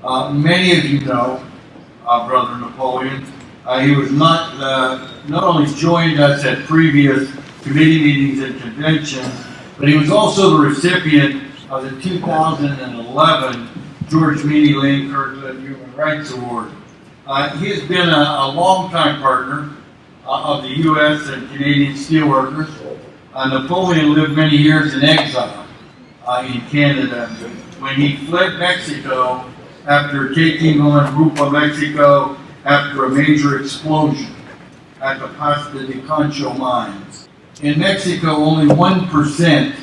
Many of you know Brother Napoleon. He was not only joined us at previous committee meetings and conventions, but he was also the recipient of the 2011 George Meany Lane Kirkland Human Rights Award. He has been a longtime partner of the U.S. and Canadian Steelworkers. Napoleon lived many years in exile in Canada. When he fled Mexico after taking on Grupo Mexico after a major explosion at the Pasta de Concho mines. In Mexico, only 1%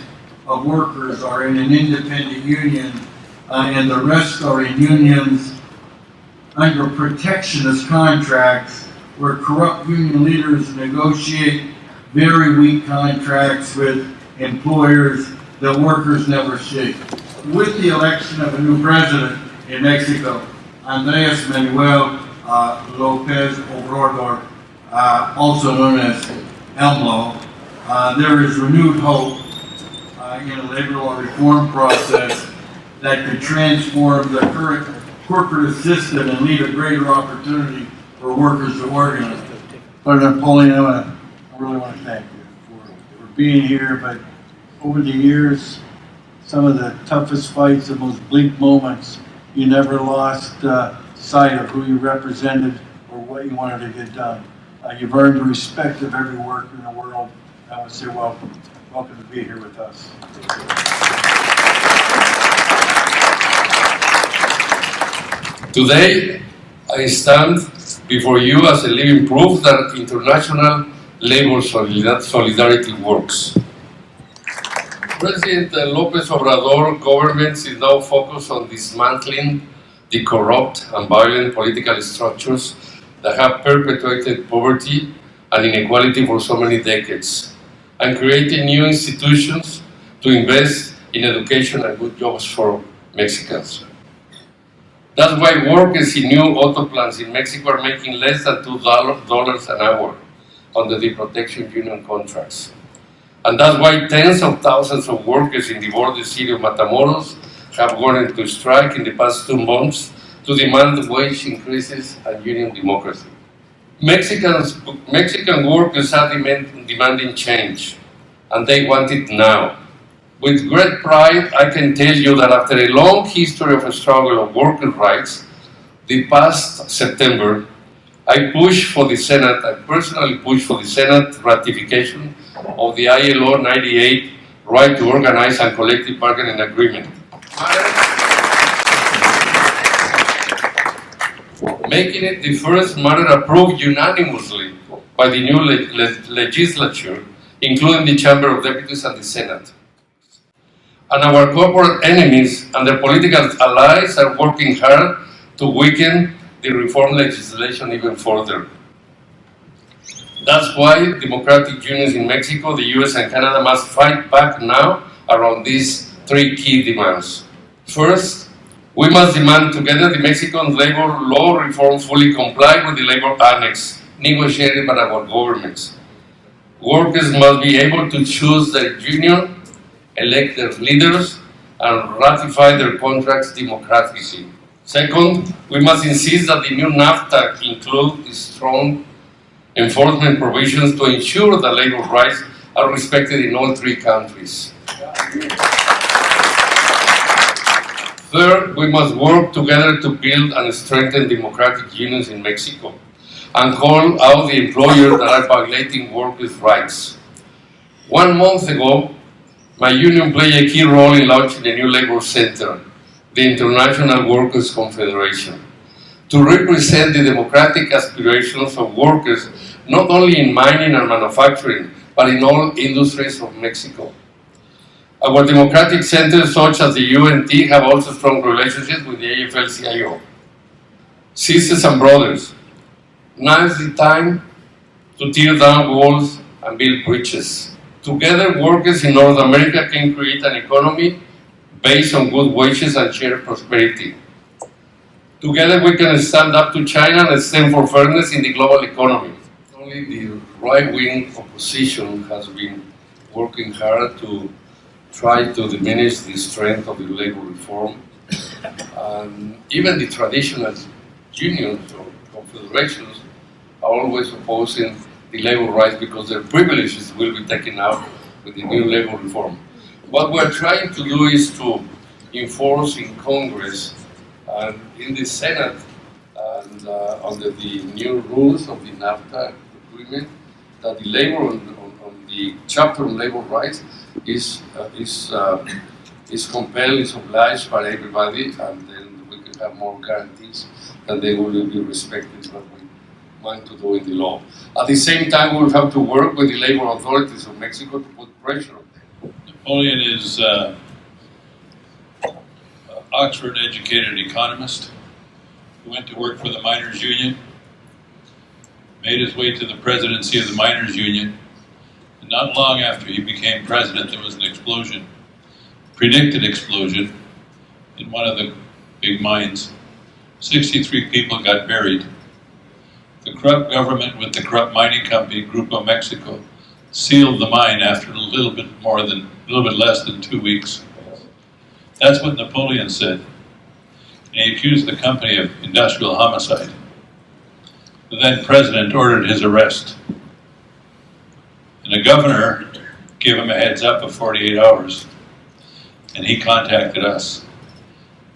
of workers are in an independent union, and the rest are in unions under protectionist contracts where corrupt union leaders negotiate very weak contracts with employers that workers never see. With the election of a new president in Mexico, Andrés Manuel López Obrador, also known as EMLO, there is renewed hope in a labor law reform process that could transform the current corporate system and lead a greater opportunity for workers to organize. Brother Napoleon, I really want to thank you for being here, but over the years, some of the toughest fights, the most bleak moments, you never lost sight of who you represented or what you wanted to get done. You've earned the respect of every worker in the world. I want to say welcome. Welcome to be here with us. Today, I stand before you as a living proof that international labor solidarity works. President López Obrador government is now focused on dismantling the corrupt and violent political structures that have perpetuated poverty and inequality for so many decades, and creating new institutions to invest in education and good jobs for Mexicans. That's why workers in new auto plants in Mexico are making less than $2 an hour under the protection union contracts. And that's why tens of thousands of workers in the border city of Matamoros have gone into strike in the past 2 months to demand wage increases and union democracy. Mexican workers are demanding change, and they want it now. With great pride, I can tell you that after a long history of a struggle of workers' rights, the past September, I personally pushed for the Senate ratification of the ILO 98 right to organize and collective bargaining agreement, making it the first matter approved unanimously by the new legislature, including the Chamber of Deputies and the Senate. And our corporate enemies and their political allies are working hard to weaken the reform legislation even further. That's why democratic unions in Mexico, the US, and Canada must fight back now around these 3 key demands. First, we must demand together the Mexican labor law reform fully comply with the labor annex negotiated by our governments. Workers must be able to choose their union, elect their leaders, and ratify their contracts democratically. Second, we must insist that the new NAFTA include strong enforcement provisions to ensure that labor rights are respected in all 3 countries. Third, we must work together to build and strengthen democratic unions in Mexico and call out the employers that are violating workers' rights. 1 month ago, my union played a key role in launching a new labor center, the International Workers' Confederation, to represent the democratic aspirations of workers not only in mining and manufacturing, but in all industries of Mexico. Our democratic centers, such as the UNT, have also strong relationships with the AFL-CIO. Sisters and brothers, now is the time to tear down walls and build bridges. Together, workers in North America can create an economy based on good wages and shared prosperity. Together, we can stand up to China and stand for fairness in the global economy. Only the right-wing opposition has been working hard to try to diminish the strength of the labor reform And even the traditional unions or confederations are always opposing the labor rights because their privileges will be taken out with the new labor reform. What we're trying to do is to enforce in Congress and in the Senate and under the new rules of the NAFTA agreement that the labor on the chapter on labor rights is compelled, is obliged by everybody, and then we can have more guarantees that they will be respected what we want to do in the law. At the same time, we will have to work with the labor authorities of Mexico to put pressure on them. Napoleon is Oxford-educated economist who went to work for the Miners' Union, made his way to the presidency of the Miners' Union, and not long after he became president, there was an explosion, predicted explosion, in one of the big mines. 63 people got buried. The corrupt government with the corrupt mining company, Grupo Mexico, sealed the mine after a little bit less than 2 weeks. That's what Napoleon said. And he accused the company of industrial homicide. The then president ordered his arrest. And the governor gave him a heads up of 48 hours. And he contacted us.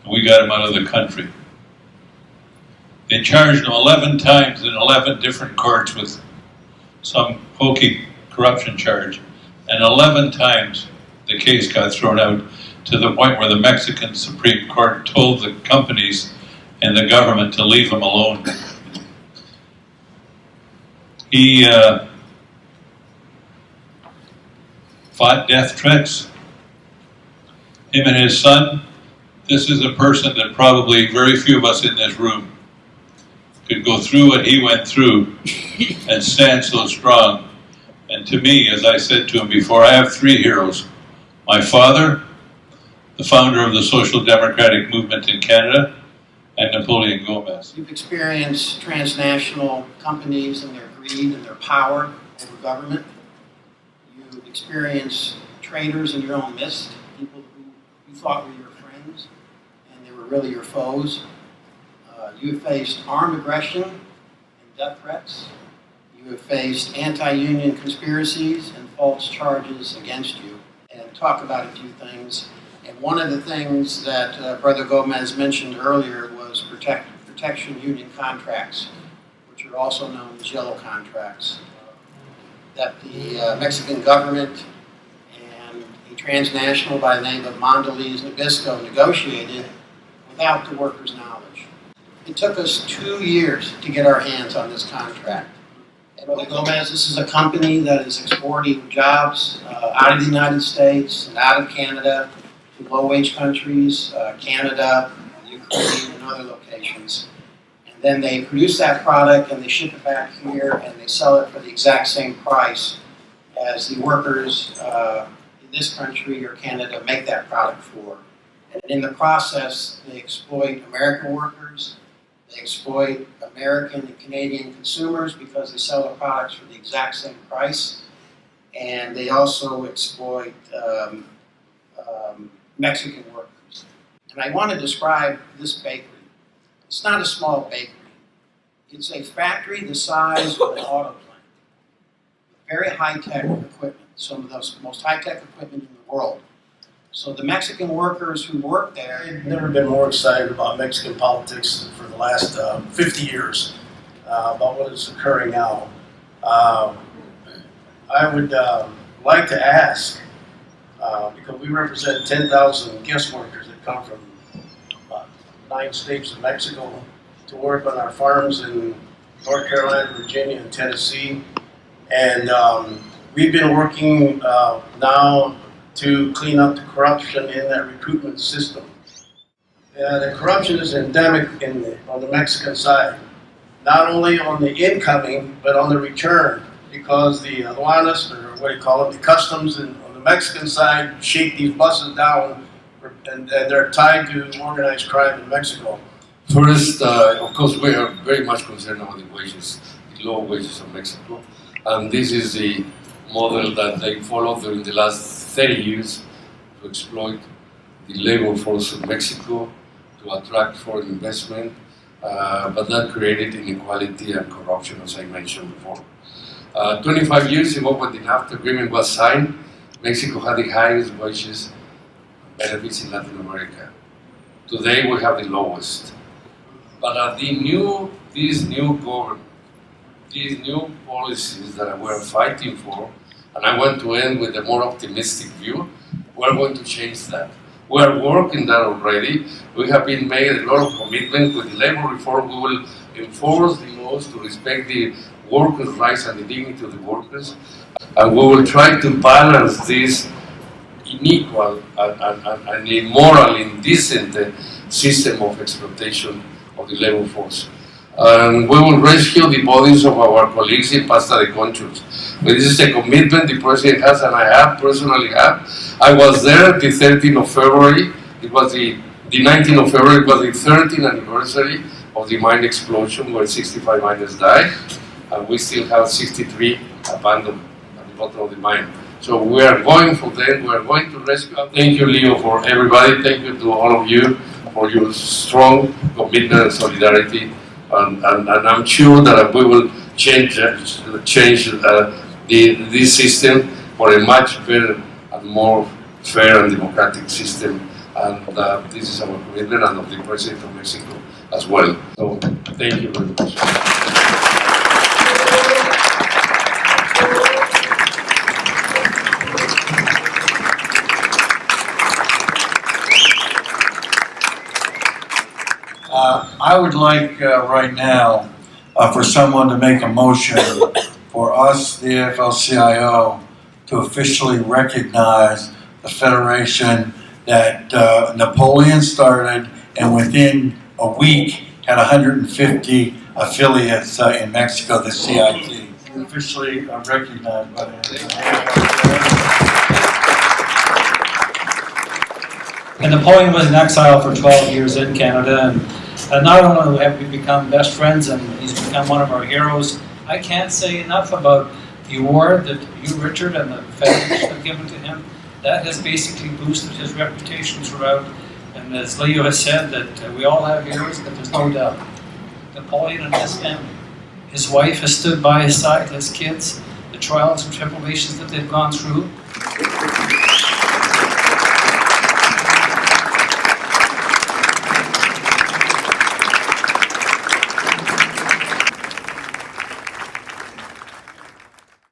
And we got him out of the country. They charged him 11 times in 11 different courts with some hokey corruption charge. And 11 times the case got thrown out, to the point where the Mexican Supreme Court told the companies and the government to leave him alone. He fought death threats. Him and his son. This is a person that probably very few of us in this room could go through what he went through and stand so strong. And to me, as I said to him before, I have 3 heroes. My father, the founder of the Social Democratic Movement in Canada, and Napoleon Gomez. You've experienced transnational companies and their greed and their power over government. You've experienced traitors in your own midst, people who you thought were your friends, and they were really your foes. You have faced armed aggression and death threats. You have faced anti-union conspiracies and false charges against you. And talk about a few things. And one of the things that Brother Gomez mentioned earlier was protection union contracts, which are also known as yellow contracts, that the Mexican government and a transnational by the name of Mondelez Nabisco negotiated without the workers' knowledge. It took us 2 years to get our hands on this contract. And Brother Gomez, this is a company that is exporting jobs out of the United States and out of Canada to low-wage countries, Canada, Ukraine, and other locations. And then they produce that product and they ship it back here and they sell it for the exact same price as the workers in this country or Canada make that product for. And in the process, they exploit American workers, they exploit American and Canadian consumers because they sell their products for the exact same price, and they also exploit Mexican workers. And I want to describe this bakery. It's not a small bakery. It's a factory the size of an auto plant. Very high-tech equipment, some of the most high-tech equipment in the world. So the Mexican workers who work there... I've never been more excited about Mexican politics for the last 50 years, about what is occurring now. I would like to ask, because we represent 10,000 guest workers that come from 9 states of Mexico to work on our farms in North Carolina, Virginia, and Tennessee. And we've been working now to clean up the corruption in that recruitment system. The corruption is endemic on the Mexican side, not only on the incoming, but on the return, because the aduanas, or what do you call it, the customs on the Mexican side shake these buses down, and they're tied to organized crime in Mexico. First, of course, we are very much concerned about the wages, the low wages of Mexico, and this is the model that they followed during the last 30 years to exploit the labor force of Mexico, to to attract foreign investment, but that created inequality and corruption, as I mentioned before. 25 years ago, when the NAFTA agreement was signed, Mexico had the highest wages and benefits in Latin America. Today, we have the lowest. But these new government, these new policies that we're fighting for, and I want to end with a more optimistic view, we're going to change that. We're working that already. We have been made a lot of commitment with the labor reform. We will enforce the laws to respect the workers' rights and the dignity of the workers. And we will try to balance this unequal and immoral, indecent system of exploitation of the labor force. And we will rescue the bodies of our colleagues in Pasta de Conchos. This is a commitment the President has and I have, personally have. I was there the 13th of February. It was the 19th of February, it was the 13th anniversary of the mine explosion where 65 miners died. And we still have 63 abandoned at the bottom of the mine. So we are going for them, we are going to rescue them. Thank you, Leo, for everybody. Thank you to all of you for your strong commitment and solidarity. And I'm sure that we will change this system for a much better and more fair and democratic system. And this is our commitment and of the President of Mexico as well. So thank you very much. I would like right now for someone to make a motion for us, the AFL-CIO, to officially recognize the federation that Napoleon started and within a week had 150 affiliates in Mexico, the CIT. Officially recognized by And Napoleon was in exile for 12 years in Canada, and not only have we become best friends and he's become one of our heroes, I can't say enough about the award that you, Richard, and the Federation have given to him. That has basically boosted his reputation throughout. And as Leo has said, that we all have heroes, but there's no doubt. Napoleon and his family. His wife has stood by his side, his kids, the trials and tribulations that they've gone through.